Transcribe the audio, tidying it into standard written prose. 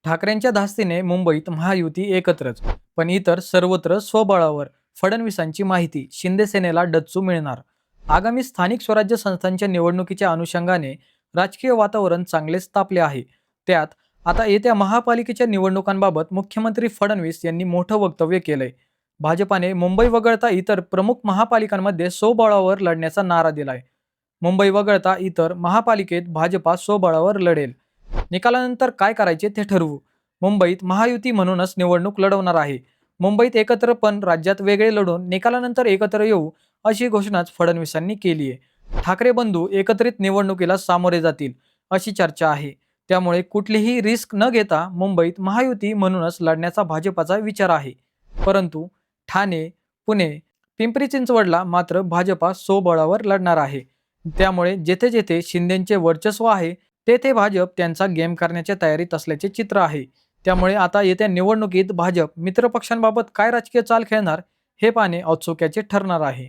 ठाकरेंच्या धास्तीने मुंबईत महायुती एकत्रच, पण इतर सर्वत्र स्वबळावर. फडणवीसांची माहिती, शिंदे सेनेला डच्चू मिळणार. आगामी स्थानिक स्वराज्य संस्थांच्या निवडणुकीच्या अनुषंगाने राजकीय वातावरण चांगलेच तापले आहे. त्यात आता येत्या महापालिकेच्या निवडणुकांबाबत मुख्यमंत्री फडणवीस यांनी मोठं वक्तव्य केलंय. भाजपाने मुंबई वगळता इतर प्रमुख महापालिकांमध्ये स्वबळावर लढण्याचा नारा दिलाय. मुंबई वगळता इतर महापालिकेत भाजपा स्वबळावर लढेल. निकालानंतर काय करायचे ते ठरवू. मुंबईत महायुती म्हणूनच निवडणूक लढवणार आहे. मुंबईत एकत्र पण राज्यात वेगळे लढून निकालानंतर एकत्र येऊ, अशी घोषणाच फडणवीसांनी केली आहे. ठाकरे बंधू एकत्रित निवडणुकीला सामोरे जातील, अशी चर्चा आहे. त्यामुळे कुठलीही रिस्क न घेता मुंबईत महायुती म्हणूनच लढण्याचा भाजपाचा विचार आहे. परंतु ठाणे, पुणे, पिंपरी चिंचवडला मात्र भाजपा स्वबळावर लढणार आहे. त्यामुळे जेथे जेथे शिंदेचे वर्चस्व आहे तेथे भाजप त्यांचा गेम करण्याच्या तयारीत असल्याचे चित्र आहे. त्यामुळे आता येत्या निवडणुकीत भाजप मित्रपक्षांबाबत काय राजकीय चाल खेळणार हे पाहणे औत्सुक्याचे ठरणार आहे.